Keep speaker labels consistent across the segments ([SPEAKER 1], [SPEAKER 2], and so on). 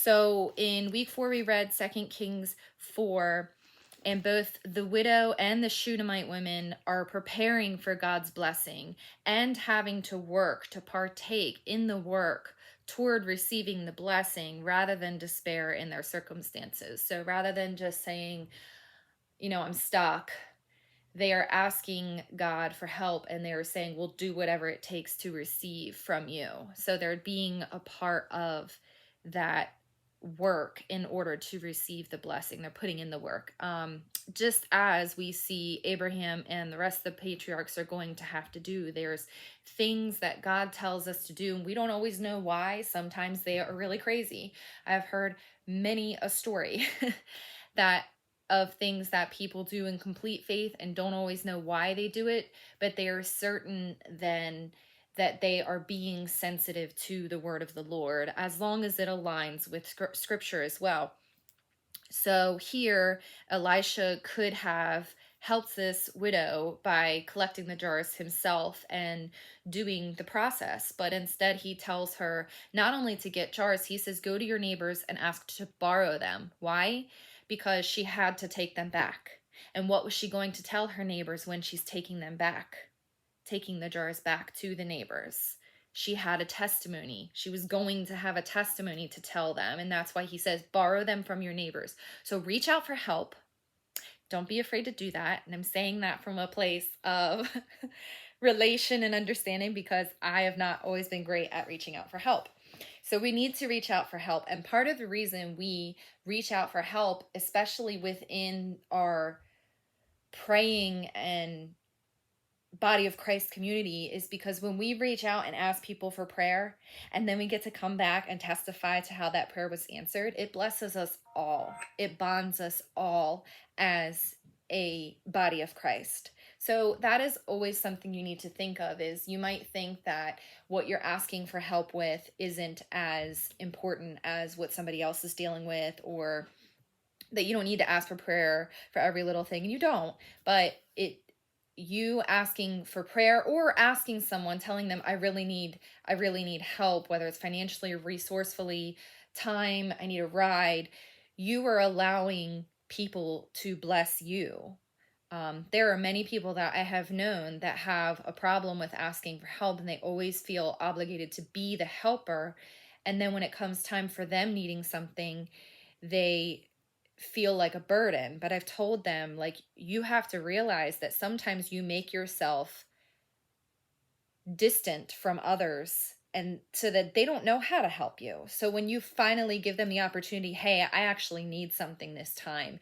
[SPEAKER 1] So in week 4, we read 2 Kings 4, and both the widow and the Shunammite women are preparing for God's blessing and having to work to partake in the work toward receiving the blessing rather than despair in their circumstances. So rather than just saying, I'm stuck, they are asking God for help, and they are saying, we'll do whatever it takes to receive from you. So they're being a part of that work in order to receive the blessing. They're putting in the work. Just as we see Abraham and the rest of the patriarchs are going to have to do. There's things that God tells us to do, and we don't always know why. Sometimes they are really crazy. I've heard many a story that of things that people do in complete faith and don't always know why they do it, but they are certain then that they are being sensitive to the word of the Lord, as long as it aligns with scripture as well. So here, Elisha could have helped this widow by collecting the jars himself and doing the process, but instead he tells her not only to get jars, he says, go to your neighbors and ask to borrow them. Why? Because she had to take them back. And what was she going to tell her neighbors when she's taking them back? Taking the jars back to the neighbors. She had a testimony. She was going to have a testimony to tell them. And that's why he says, borrow them from your neighbors. So reach out for help. Don't be afraid to do that. And I'm saying that from a place of relation and understanding, because I have not always been great at reaching out for help. So we need to reach out for help. And part of the reason we reach out for help, especially within our praying and body of Christ community, is because when we reach out and ask people for prayer, and then we get to come back and testify to how that prayer was answered, it blesses us all. It bonds us all as a body of Christ. So that is always something you need to think of. Is you might think that what you're asking for help with isn't as important as what somebody else is dealing with, or that you don't need to ask for prayer for every little thing. And you don't, but you asking for prayer, or asking someone, telling them, I really need help, whether it's financially or resourcefully, time, I need a ride, you are allowing people to bless you. There are many people that I have known that have a problem with asking for help, and they always feel obligated to be the helper. And then when it comes time for them needing something, they feel like a burden. But I've told them, like, you have to realize that sometimes you make yourself distant from others, and so that they don't know how to help you. So when you finally give them the opportunity, hey, I actually need something this time,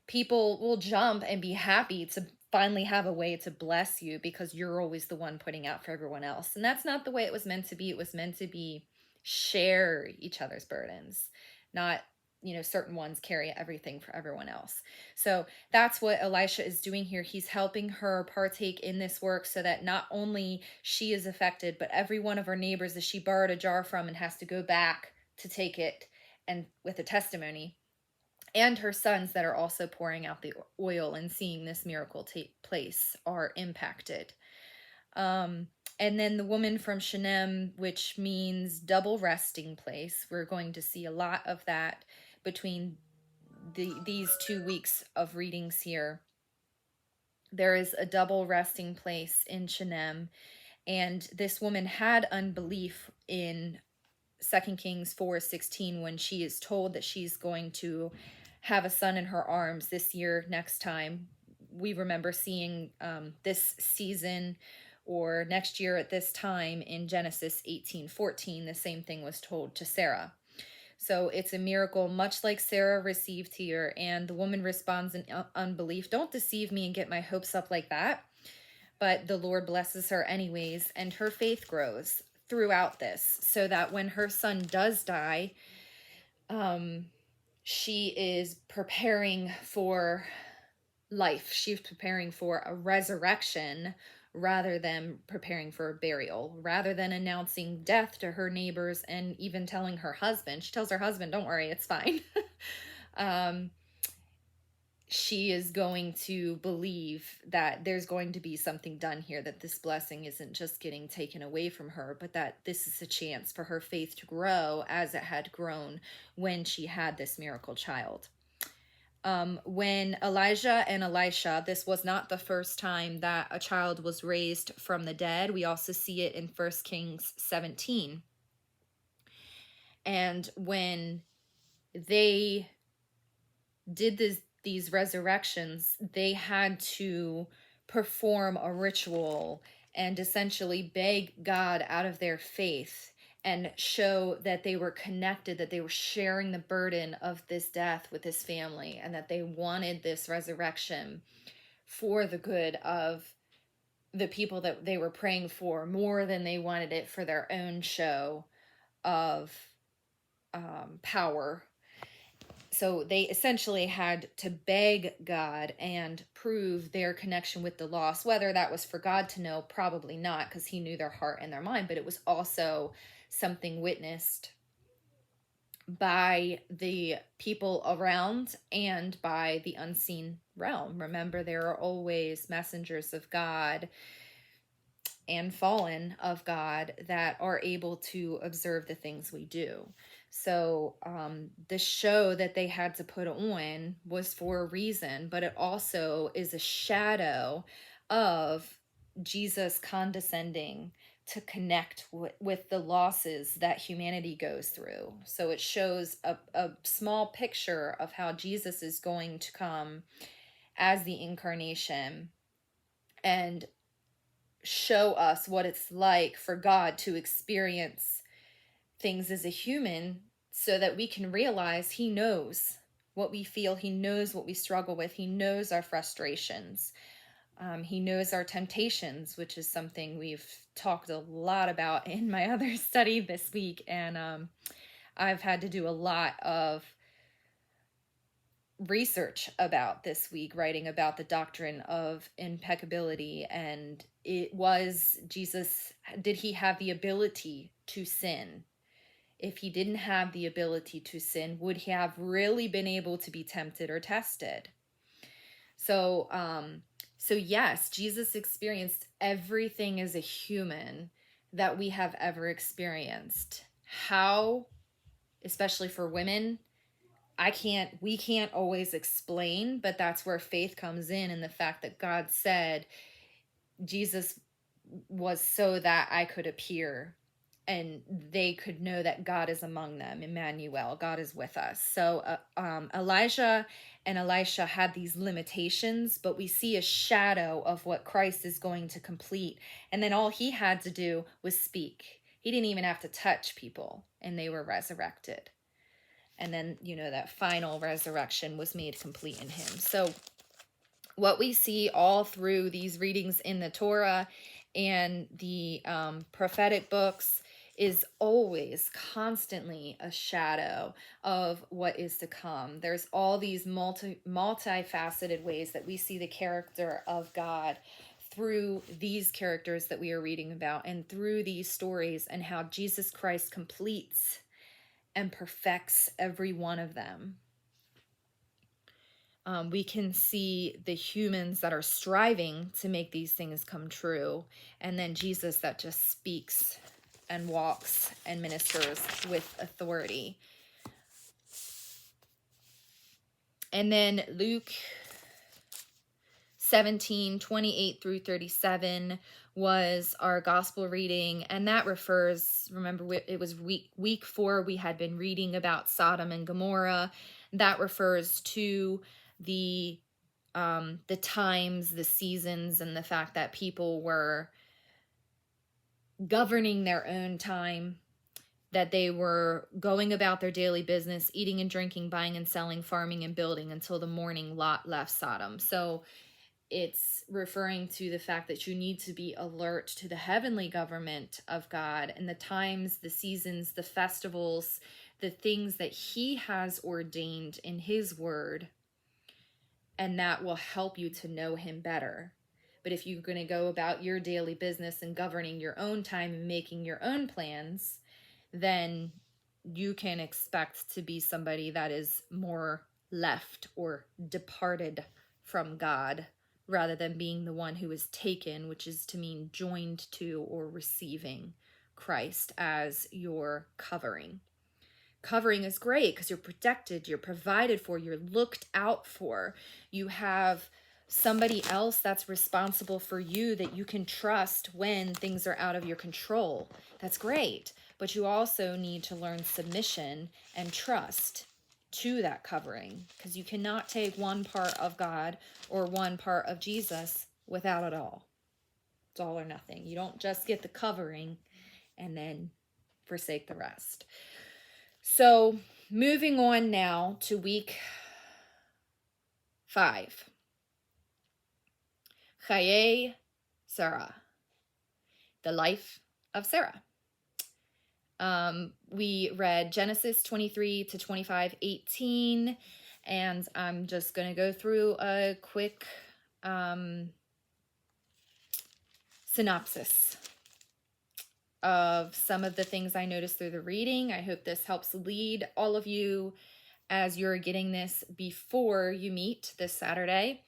[SPEAKER 1] people will jump and be happy to finally have a way to bless you, because you're always the one putting out for everyone else. And that's not the way it was meant to be. It was meant to be share each other's burdens, not certain ones carry everything for everyone else. So that's what Elisha is doing here. He's helping her partake in this work, so that not only she is affected, but every one of her neighbors that she borrowed a jar from and has to go back to take it, and with a testimony, and her sons that are also pouring out the oil and seeing this miracle take place, are impacted. And then the woman from Shunem, which means double resting place. We're going to see a lot of that between these 2 weeks of readings here. There is a double resting place in Shunem, and this woman had unbelief in 2 Kings 4:16, when she is told that she's going to have a son in her arms this year, next time. We remember seeing this season, or next year at this time, in Genesis 18:14, the same thing was told to Sarah. So it's a miracle, much like Sarah received here, and the woman responds in unbelief. Don't deceive me and get my hopes up like that. But the Lord blesses her anyways, and her faith grows throughout this, so that when her son does die, she is preparing for life. She's preparing for a resurrection rather than preparing for a burial, rather than announcing death to her neighbors and even telling her husband. She tells her husband, don't worry, it's fine. she is going to believe that there's going to be something done here, that this blessing isn't just getting taken away from her, but that this is a chance for her faith to grow as it had grown when she had this miracle child. When Elijah and Elisha, this was not the first time that a child was raised from the dead. We also see it in 1 Kings 17. And when they did these resurrections, they had to perform a ritual and essentially beg God out of their faith and show that they were connected, that they were sharing the burden of this death with this family, and that they wanted this resurrection for the good of the people that they were praying for, more than they wanted it for their own show of power. So they essentially had to beg God and prove their connection with the lost. Whether that was for God to know, probably not, because he knew their heart and their mind, but it was also something witnessed by the people around and by the unseen realm. Remember, there are always messengers of God and fallen of God that are able to observe the things we do. So the show that they had to put on was for a reason, but it also is a shadow of Jesus condescending to connect with the losses that humanity goes through. So it shows a small picture of how Jesus is going to come as the incarnation and show us what it's like for God to experience things as a human, so that we can realize he knows what we feel, he knows what we struggle with, he knows our frustrations, he knows our temptations, which is something we've talked a lot about in my other study this week. And I've had to do a lot of research about this week, writing about the doctrine of impeccability. And it was Jesus, did he have the ability to sin? If he didn't have the ability to sin, would he have really been able to be tempted or tested? So yes, Jesus experienced everything as a human that we have ever experienced. How, especially for women, we can't always explain, but that's where faith comes in the fact that God said Jesus was so that I could appear and they could know that God is among them. Emmanuel, God is with us. So Elijah and Elisha had these limitations, but we see a shadow of what Christ is going to complete. And then all he had to do was speak. He didn't even have to touch people, and they were resurrected. And then, that final resurrection was made complete in him. So what we see all through these readings in the Torah and the prophetic books is always constantly a shadow of what is to come. There's all these multifaceted ways that we see the character of God through these characters that we are reading about, and through these stories, and how Jesus Christ completes and perfects every one of them. We can see the humans that are striving to make these things come true, and then Jesus that just speaks and walks and ministers with authority. And then Luke 17:28 through 37 was our gospel reading, and that refers, remember, it was week 4, we had been reading about Sodom and Gomorrah. That refers to the times, the seasons, and the fact that people were governing their own time, that they were going about their daily business, eating and drinking, buying and selling, farming and building, until the morning Lot left Sodom. So it's referring to the fact that you need to be alert to the heavenly government of God and the times, the seasons, the festivals, the things that he has ordained in his word, and that will help you to know him better. But if you're going to go about your daily business and governing your own time and making your own plans, then you can expect to be somebody that is more left or departed from God, rather than being the one who is taken, which is to mean joined to or receiving Christ as your covering. Covering is great because you're protected, you're provided for, you're looked out for. You have somebody else that's responsible for you that you can trust when things are out of your control. That's great. But you also need to learn submission and trust to that covering, because you cannot take one part of God or one part of Jesus without it all. It's all or nothing. You don't just get the covering and then forsake the rest. So moving on now to week 5. Chayei Sarah, the life of Sarah. We read Genesis 23 to 25, 18, and I'm just going to go through a quick synopsis of some of the things I noticed through the reading. I hope this helps lead all of you as you're getting this before you meet this Saturday.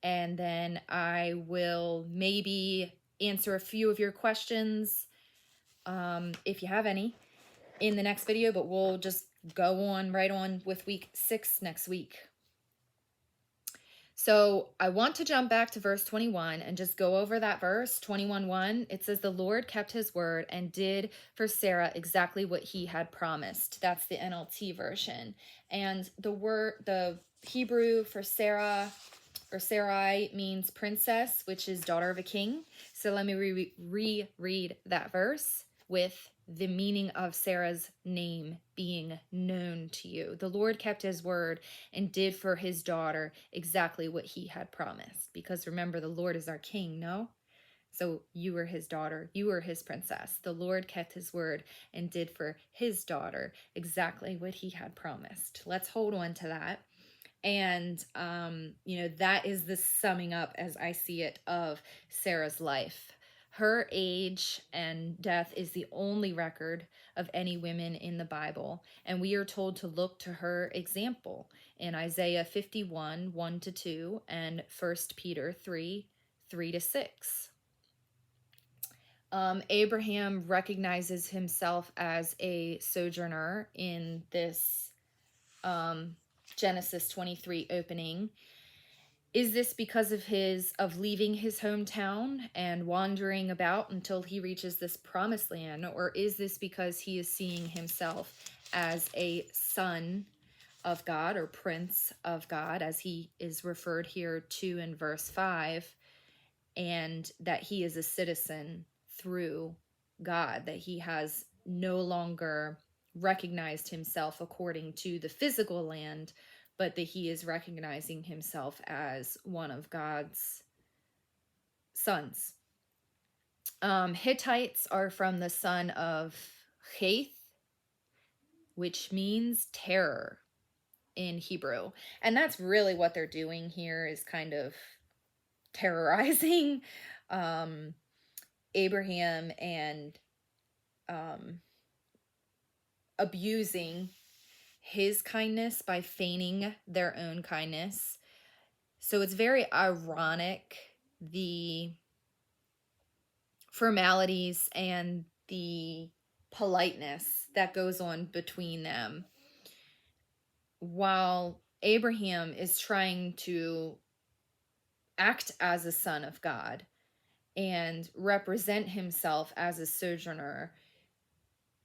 [SPEAKER 1] And then I will maybe answer a few of your questions, if you have any, in the next video, but we'll just go on right on with week 6 next week. So I want to jump back to verse 21 and just go over that verse, 21:1. It says, the Lord kept his word and did for Sarah exactly what he had promised. That's the NLT version. And the Hebrew for Sarah or Sarai means princess, which is daughter of a king. So let me reread that verse with the meaning of Sarah's name being known to you. The Lord kept his word and did for his daughter exactly what he had promised. Because remember, the Lord is our king, no? So you were his daughter. You were his princess. The Lord kept his word and did for his daughter exactly what he had promised. Let's hold on to that. And, that is the summing up, as I see it, of Sarah's life. Her age and death is the only record of any women in the Bible, and we are told to look to her example in Isaiah 51, 1-2, and 1 Peter 3, 3-6. Abraham recognizes himself as a sojourner in this Genesis 23 opening. Is this because of leaving his hometown and wandering about until he reaches this promised land? Or is this because he is seeing himself as a son of God, or prince of God, as he is referred here to in verse 5, and that he is a citizen through God, that he has no longer recognized himself according to the physical land, but that he is recognizing himself as one of God's sons. Hittites are from the son of Chayei, which means terror in Hebrew. And that's really what they're doing here, is kind of terrorizing Abraham and abusing his kindness by feigning their own kindness. So it's very ironic, the formalities and the politeness that goes on between them, while Abraham is trying to act as a son of God and represent himself as a sojourner.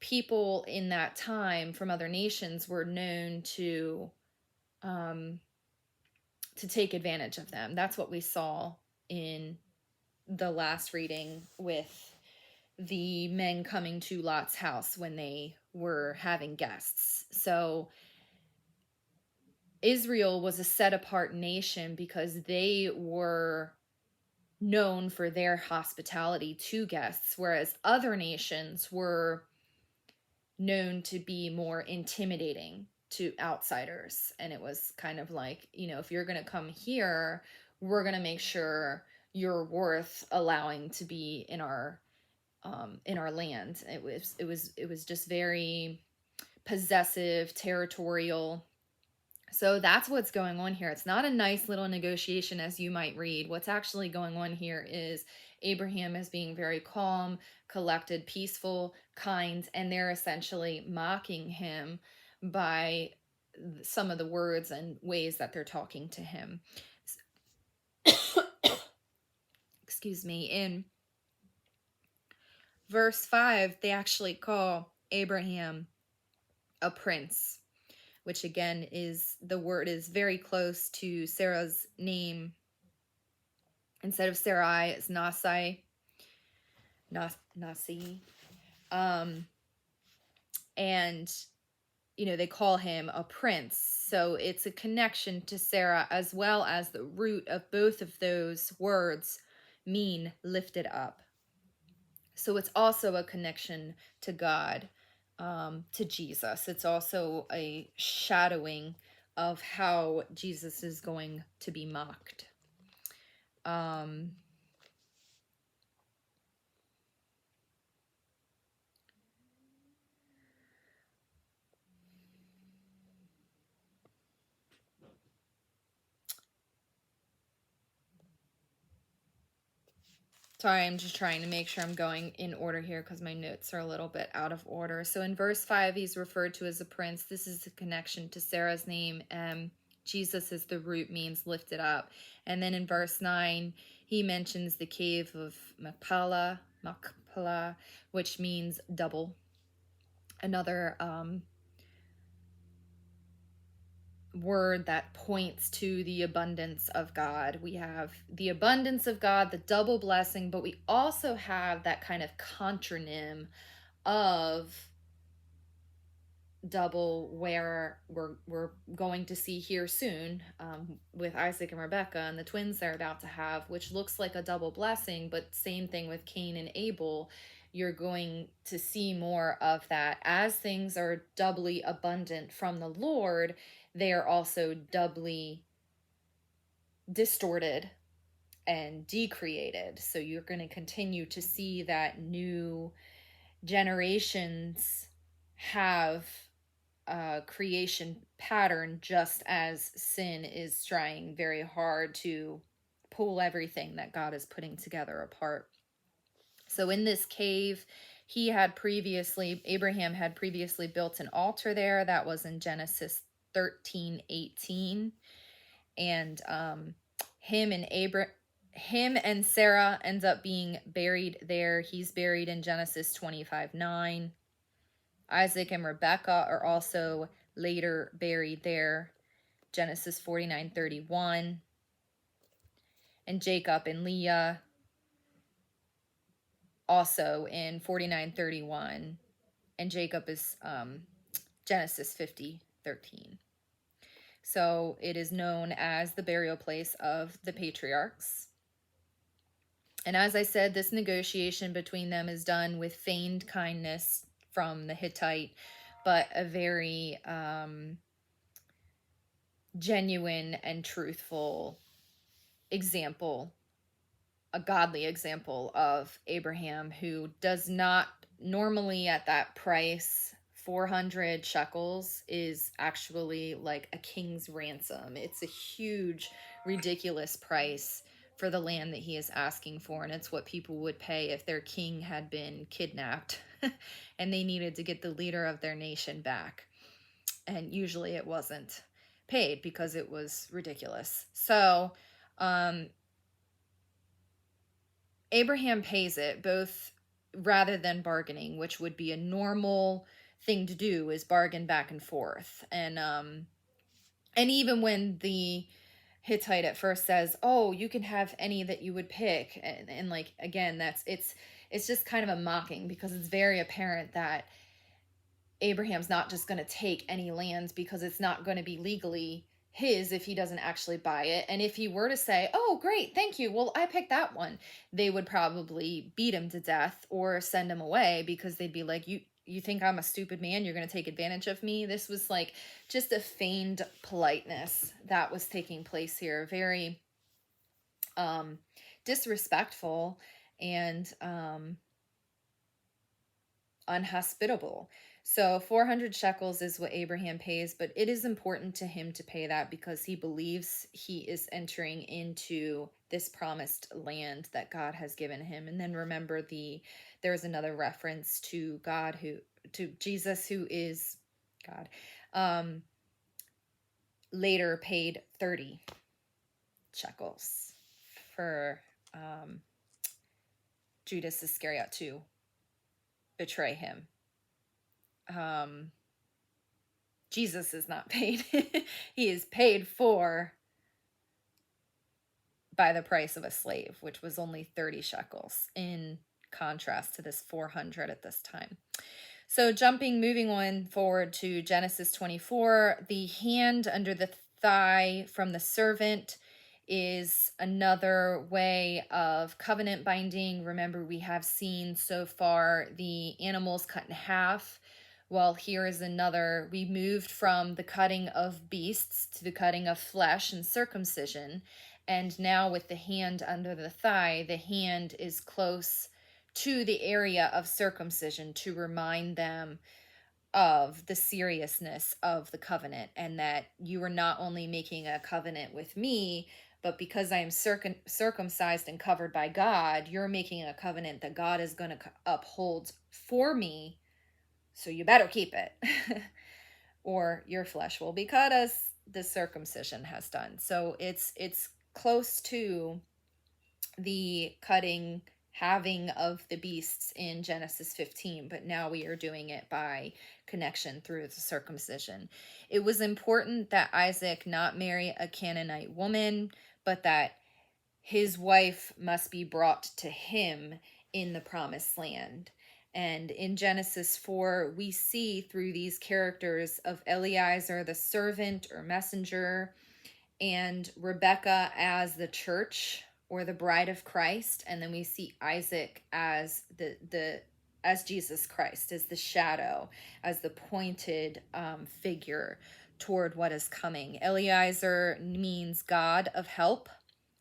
[SPEAKER 1] People in that time from other nations were known to take advantage of them. That's what we saw in the last reading with the men coming to Lot's house when they were having guests. So Israel was a set apart nation because they were known for their hospitality to guests, whereas other nations were known to be more intimidating to outsiders. And it was kind of like, if you're going to come here, we're going to make sure you're worth allowing to be in our land. It was just very possessive, territorial. So that's what's going on here. It's not a nice little negotiation as you might read. What's actually going on here is Abraham is being very calm, collected, peaceful, kind, and they're essentially mocking him by some of the words and ways that they're talking to him. Excuse me. In verse 5, they actually call Abraham a prince, which again is the word is very close to Sarah's name. Instead of Sarai, it's Nasi. Nasi. And, they call him a prince. So it's a connection to Sarah, as well as the root of both of those words mean lifted up. So it's also a connection to God, to Jesus. It's also a shadowing of how Jesus is going to be mocked. Sorry, I'm just trying to make sure I'm going in order here because my notes are a little bit out of order. So in verse 5, he's referred to as a prince. This is the connection to Sarah's name. Jesus is the root, means lifted up. And then in verse 9, he mentions the cave of Machpelah, which means double. Another word that points to the abundance of God. We have the abundance of God, the double blessing, but we also have that kind of contronym of double, where we're going to see here soon with Isaac and Rebecca and the twins they're about to have, which looks like a double blessing, but same thing with Cain and Abel. You're going to see more of that. As things are doubly abundant from the Lord, they are also doubly distorted and decreated. So you're going to continue to see that new generations have a creation pattern, just as sin is trying very hard to pull everything that God is putting together apart. So in this cave, Abraham had previously built an altar there. That was in Genesis 13:18. And him and Sarah ends up being buried there. He's buried in Genesis 25:9. Isaac and Rebecca are also later buried there, Genesis 49:31. And Jacob and Leah also in 49:31. And Jacob is Genesis 50:13. So it is known as the burial place of the patriarchs. And as I said, this negotiation between them is done with feigned kindness from the Hittite, but a very genuine and truthful example, a godly example of Abraham, who does not normally, at that price, 400 shekels is actually like a king's ransom. It's a huge, ridiculous price for the land that he is asking for, and it's what people would pay if their king had been kidnapped and they needed to get the leader of their nation back. And usually it wasn't paid because it was ridiculous. So Abraham pays it, both rather than bargaining, which would be a normal thing to do, is bargain back and forth. And even when the Hittite at first says, "Oh, you can have any that you would pick," and like, again, it's just kind of a mocking, because it's very apparent that Abraham's not just going to take any land, because it's not going to be legally his if he doesn't actually buy it. And if he were to say, "Oh, great, thank you, well, I picked that one," they would probably beat him to death or send him away, because they'd be like, you think I'm a stupid man? You're going to take advantage of me? This was like just a feigned politeness that was taking place here. Very disrespectful and unhospitable. So 400 shekels is what Abraham pays, but it is important to him to pay that because he believes he is entering into this promised land that God has given him. And then remember, there's another reference to Jesus, who is God, later paid 30 shekels for Judas Iscariot to betray him. Jesus is not paid. He is paid for by the price of a slave, which was only 30 shekels, in contrast to this 400 at this time. So moving on forward to Genesis 24, the hand under the thigh from the servant is another way of covenant binding. Remember, we have seen so far the animals cut in half. Well, here is another. We moved from the cutting of beasts to the cutting of flesh and circumcision. And now with the hand under the thigh, the hand is close to the area of circumcision to remind them of the seriousness of the covenant, and that you are not only making a covenant with me, but because I am circumcised and covered by God, you're making a covenant that God is going to uphold for me. So you better keep it or your flesh will be cut as the circumcision has done. So it's close to the having of the beasts in Genesis 15, but now we are doing it by connection through the circumcision. It was important that Isaac not marry a Canaanite woman, but that his wife must be brought to him in the promised land. And in Genesis 4, we see through these characters of Eliezer, the servant or messenger, and Rebecca as the church or the bride of Christ, and then we see Isaac as as Jesus Christ, as the shadow, as the pointed figure toward what is coming. Eliezer means God of help.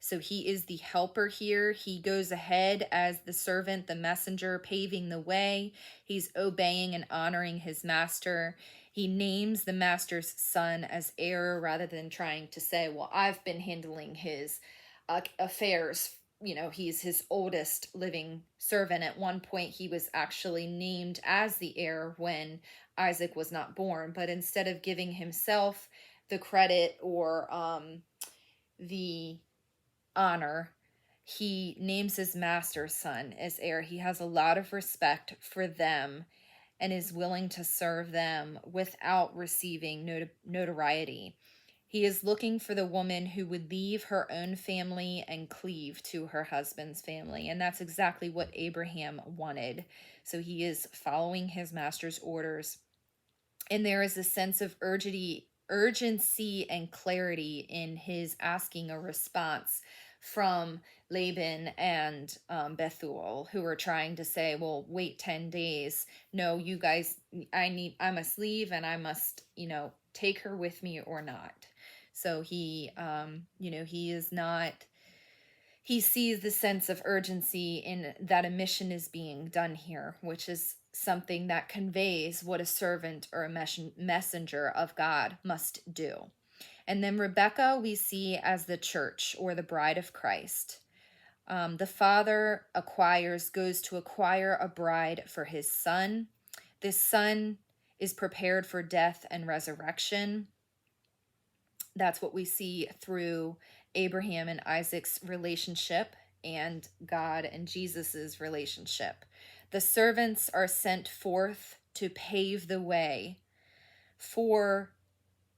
[SPEAKER 1] So he is the helper here. He goes ahead as the servant, the messenger, paving the way. He's obeying and honoring his master. He names the master's son as heir rather than trying to say, well, I've been handling his affairs. He's his oldest living servant. At one point, he was actually named as the heir when Isaac was not born. But instead of giving himself the credit or the honor, he names his master's son as heir. He has a lot of respect for them and is willing to serve them without receiving notoriety. He is looking for the woman who would leave her own family and cleave to her husband's family. And that's exactly what Abraham wanted. So he is following his master's orders. And there is a sense of urgency and clarity in his asking a response from Laban and Bethuel, who are trying to say, well, wait 10 days. No, you guys, I must leave and I must, take her with me or not. So he sees the sense of urgency in that a mission is being done here, which is something that conveys what a servant or a messenger of God must do. And then Rebecca we see as the church or the bride of Christ. The father goes to acquire a bride for his son. This son is prepared for death and resurrection. That's what we see through Abraham and Isaac's relationship and God and Jesus's relationship. The servants are sent forth to pave the way for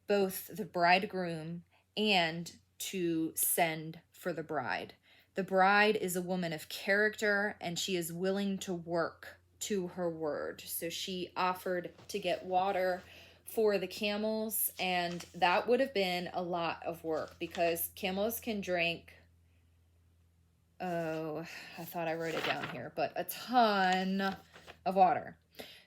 [SPEAKER 1] both the bridegroom and to send for the bride. The bride is a woman of character and she is willing to work to her word. So she offered to get water for the camels, and that would have been a lot of work because camels can drink, I thought I wrote it down here, but a ton of water.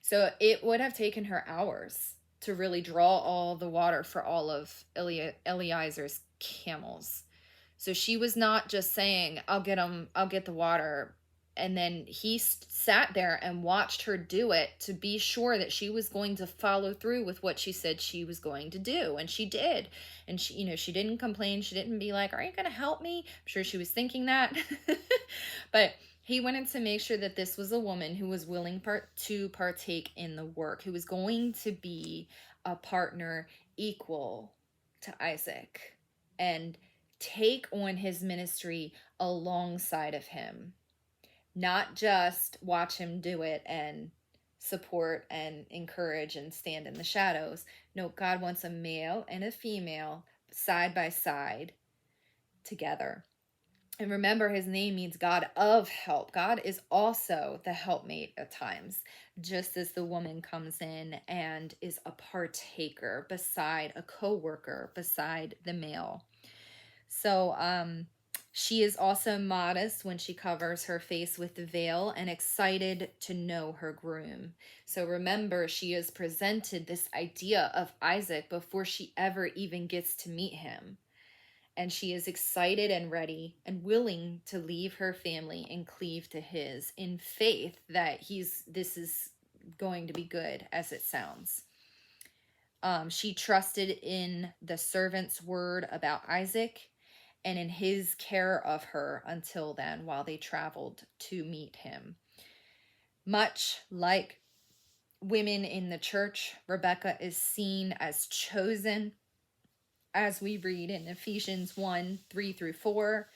[SPEAKER 1] So it would have taken her hours to really draw all the water for all of Eliezer's camels. So she was not just saying, I'll get the water and then he sat there and watched her do it to be sure that she was going to follow through with what she said she was going to do. And she did. And she, she didn't complain. She didn't be like, are you going to help me? I'm sure she was thinking that. But he wanted to make sure that this was a woman who was willing to partake in the work, who was going to be a partner equal to Isaac and take on his ministry alongside of him, not just watch him do it and support and encourage and stand in the shadows. No, God wants a male and a female side by side together. And remember, his name means God of help. God is also the helpmate at times, just as the woman comes in and is a partaker beside a co-worker, beside the male. So she is also modest when she covers her face with the veil and excited to know her groom. So remember, she is presented this idea of Isaac before she ever even gets to meet him. And she is excited and ready and willing to leave her family and cleave to his in faith that this is going to be good as it sounds. She trusted in the servant's word about Isaac and in his care of her until then, while they traveled to meet him. Much like women in the church, Rebecca is seen as chosen, as we read in Ephesians 1, 3 through 4.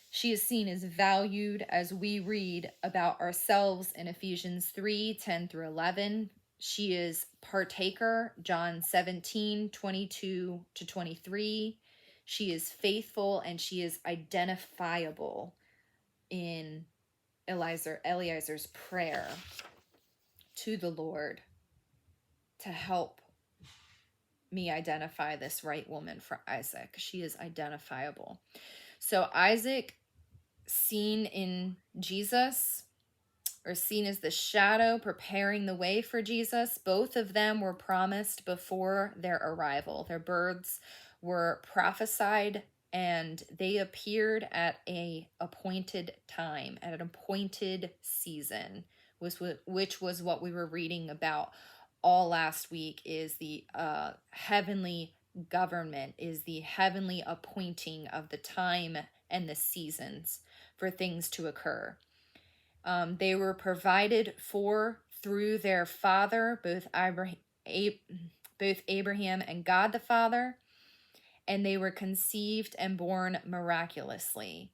[SPEAKER 1] She is seen as valued, as we read about ourselves in Ephesians 3, 10 through 11. She is partaker, John 17, 22 to 23. She is faithful and she is identifiable in Eliezer's prayer to the Lord to help me identify this right woman for Isaac. She is identifiable. So Isaac, seen in Jesus, or seen as the shadow preparing the way for Jesus, both of them were promised before their arrival. Their births were prophesied and they appeared at an appointed time, at an appointed season, which was what we were reading about all last week, is the heavenly government, is the heavenly appointing of the time and the seasons for things to occur. They were provided for through their father, both Abraham and God the Father, and they were conceived and born miraculously.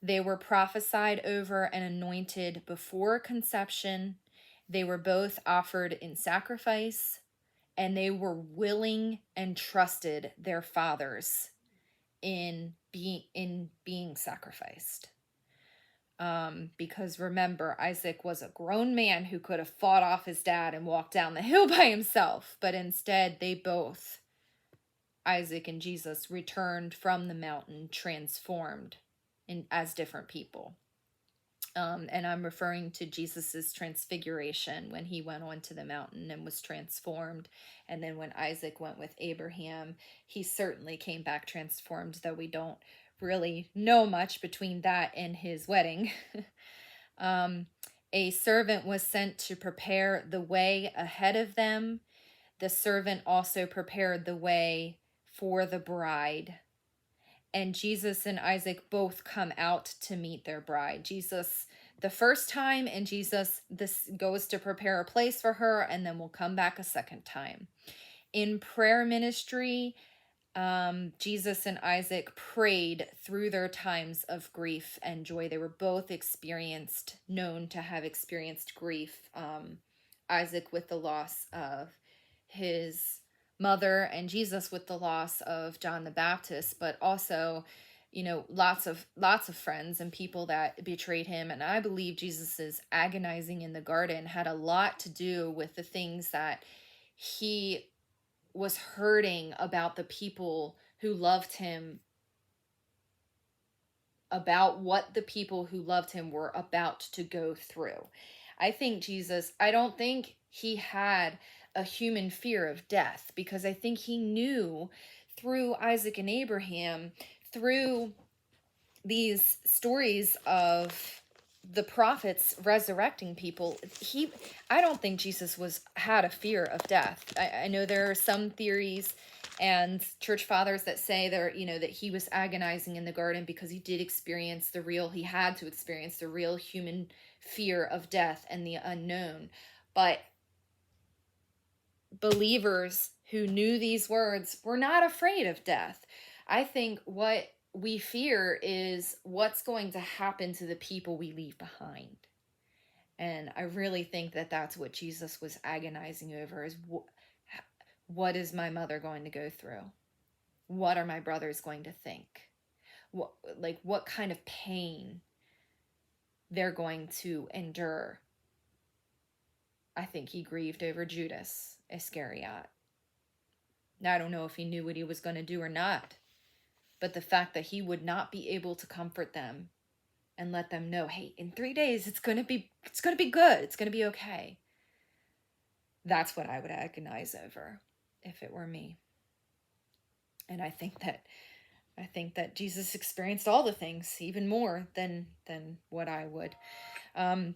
[SPEAKER 1] They were prophesied over and anointed before conception. They were both offered in sacrifice, and they were willing and trusted their fathers in being sacrificed. Because remember, Isaac was a grown man who could have fought off his dad and walked down the hill by himself, but instead they both, Isaac and Jesus, returned from the mountain transformed as different people. And I'm referring to Jesus's transfiguration when he went onto the mountain and was transformed. And then when Isaac went with Abraham, he certainly came back transformed, though we don't really know much between that and his wedding. A servant was sent to prepare the way ahead of them. The servant also prepared the way for the bride. And Jesus and Isaac both come out to meet their bride. Jesus the first time, and Jesus this goes to prepare a place for her, and then will come back a second time. In prayer ministry, Jesus and Isaac prayed through their times of grief and joy. They were both known to have experienced grief. Isaac with the loss of his mother, and Jesus with the loss of John the Baptist, but also, lots of friends and people that betrayed him. And I believe Jesus's agonizing in the garden had a lot to do with the things that he was hurting about the people who loved him, about what the people who loved him were about to go through. I don't think he had a human fear of death, because I think he knew through Isaac and Abraham, through these stories of the prophets resurrecting people, I don't think Jesus had a fear of death. I know there are some theories and church fathers that say that he was agonizing in the garden because he had to experience the real human fear of death and the unknown. But believers who knew these words were not afraid of death. I think what we fear is what's going to happen to the people we leave behind. And I really think that that's what Jesus was agonizing over, is what is my mother going to go through? What are my brothers going to think? What kind of pain they're going to endure? I think he grieved over Judas Iscariot. Now, I don't know if he knew what he was going to do or not, but the fact that he would not be able to comfort them and let them know, hey, in 3 days, it's going to be good. It's going to be okay. That's what I would agonize over if it were me. And I think that Jesus experienced all the things, even more than what I would.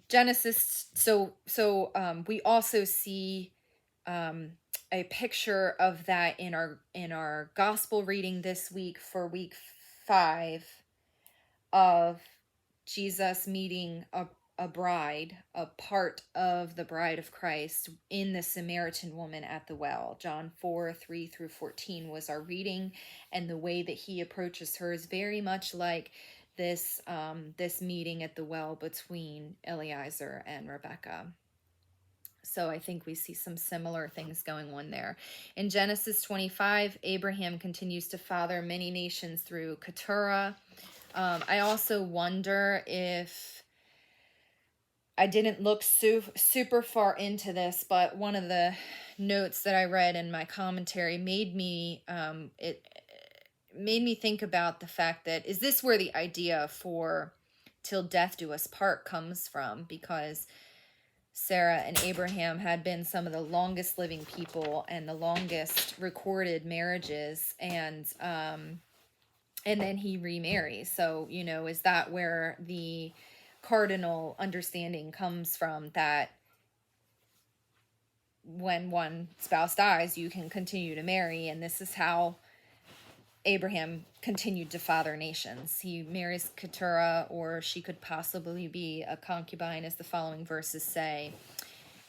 [SPEAKER 1] Genesis. So we also see a picture of that in our gospel reading this week for week 5 of Jesus meeting a bride, a part of the bride of Christ, in the Samaritan woman at the well. John 4:3-14 was our reading, and the way that he approaches her is very much like this meeting at the well between Eliezer and Rebecca. So I think we see some similar things going on there. In Genesis 25, Abraham continues to father many nations through Keturah. I also wonder if, I didn't look super far into this, but one of the notes that I read in my commentary made me think about the fact that, is this where the idea for till death do us part comes from? Because Sarah and Abraham had been some of the longest living people and the longest recorded marriages, and then he remarries. So, is that where the cardinal understanding comes from, that when one spouse dies, you can continue to marry? And this is how Abraham continued to father nations. He marries Keturah, or she could possibly be a concubine, as the following verses say.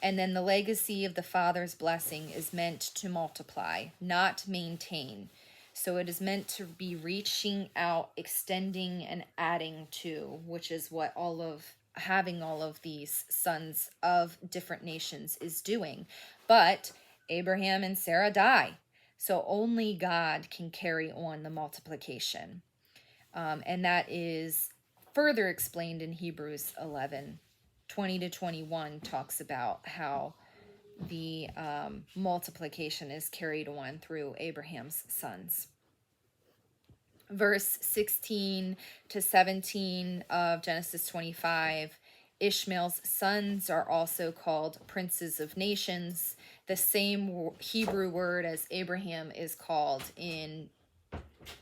[SPEAKER 1] And then the legacy of the father's blessing is meant to multiply, not maintain. So it is meant to be reaching out, extending, and adding to, which is what having all of these sons of different nations is doing. But Abraham and Sarah die, so only God can carry on the multiplication. And that is further explained in Hebrews 11:20-21, talks about how the multiplication is carried on through Abraham's sons. Verse 16-17 of Genesis 25, Ishmael's sons are also called princes of nations, the same Hebrew word as Abraham is called in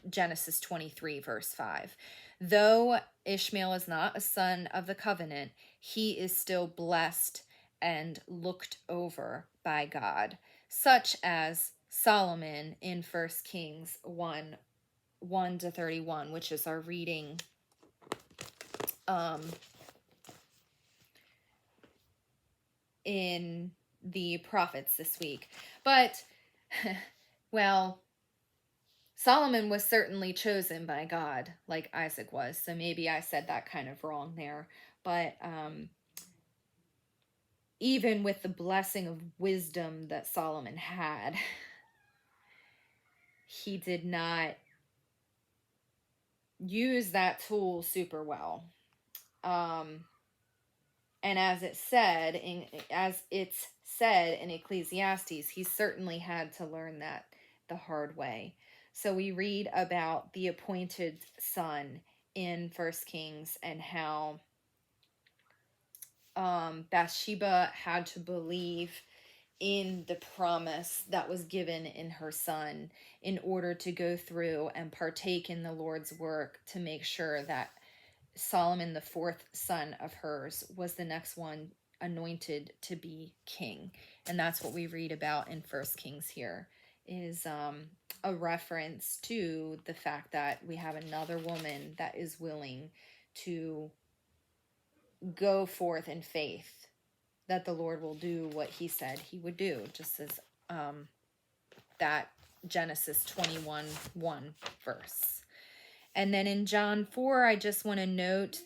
[SPEAKER 1] Genesis 23, verse 5. Though Ishmael is not a son of the covenant, he is still blessed and looked over by God, such as Solomon in 1 Kings 1:1-31, which is our reading in the prophets this week. But, well, Solomon was certainly chosen by God, like Isaac was, so maybe I said that kind of wrong there. But even with the blessing of wisdom that Solomon had, he did not use that tool super well. And as it's said in Ecclesiastes, he certainly had to learn that the hard way. So we read about the appointed son in 1 Kings, and how Bathsheba had to believe in the promise that was given in her son in order to go through and partake in the Lord's work to make sure that Solomon, the fourth son of hers, was the next one anointed to be king. And that's what we read about in First Kings here, is a reference to the fact that we have another woman that is willing to go forth in faith that the Lord will do what he said he would do, just as that Genesis 21:1 verse. And then in John 4, I just want to note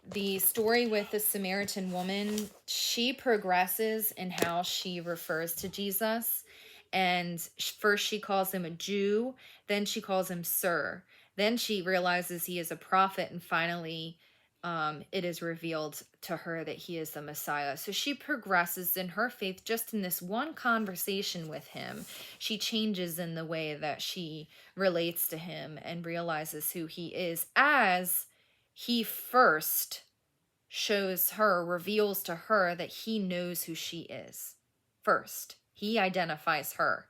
[SPEAKER 1] the story with the Samaritan woman. She progresses in how she refers to Jesus. And first she calls him a Jew, then she calls him Sir. Then she realizes he is a prophet, and finally it is revealed to her that he is the Messiah. So she progresses in her faith just in this one conversation with him. She changes in the way that she relates to him and realizes who he is, as he first shows her, reveals to her that he knows who she is. First, he identifies her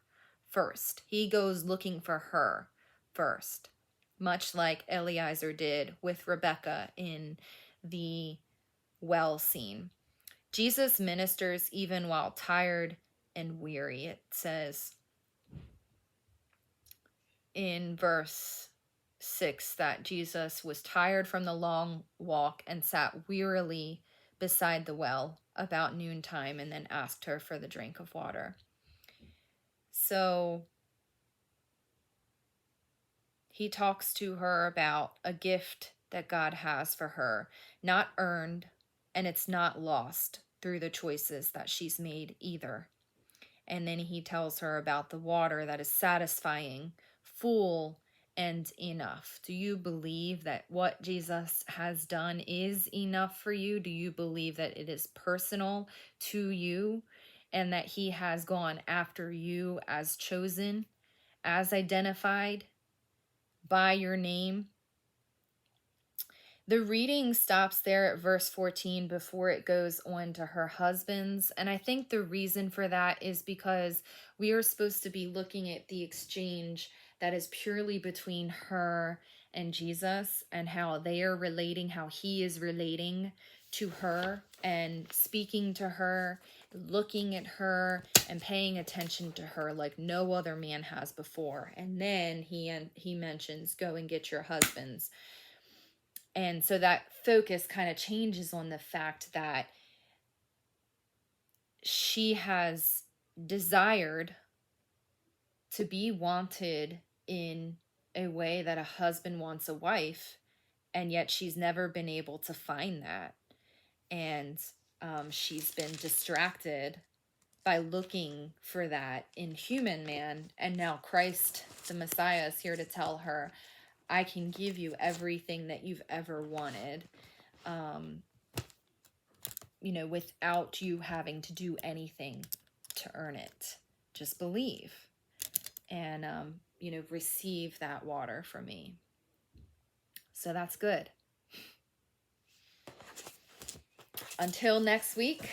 [SPEAKER 1] first. He goes looking for her first, much like Eliezer did with Rebecca in the well scene. Jesus ministers even while tired and weary. It says in verse 6 that Jesus was tired from the long walk and sat wearily beside the well about noontime, and then asked her for the drink of water. So he talks to her about a gift that God has for her, not earned, and it's not lost through the choices that she's made either. And then he tells her about the water that is satisfying, full, and enough. Do you believe that what Jesus has done is enough for you? Do you believe that it is personal to you, and that he has gone after you as chosen, as identified by your name? The reading stops there at verse 14 before it goes on to her husbands. And I think the reason for that is because we are supposed to be looking at the exchange that is purely between her and Jesus, and how they are relating, how he is relating to her and speaking to her, looking at her and paying attention to her like no other man has before. And then he mentions, go and get your husbands. And so that focus kind of changes on the fact that she has desired to be wanted in a way that a husband wants a wife, and yet she's never been able to find that. And she's been distracted by looking for that in human man. And now Christ, the Messiah, is here to tell her, I can give you everything that you've ever wanted, without you having to do anything to earn it. Just believe and, receive that water from me. So that's good. Until next week.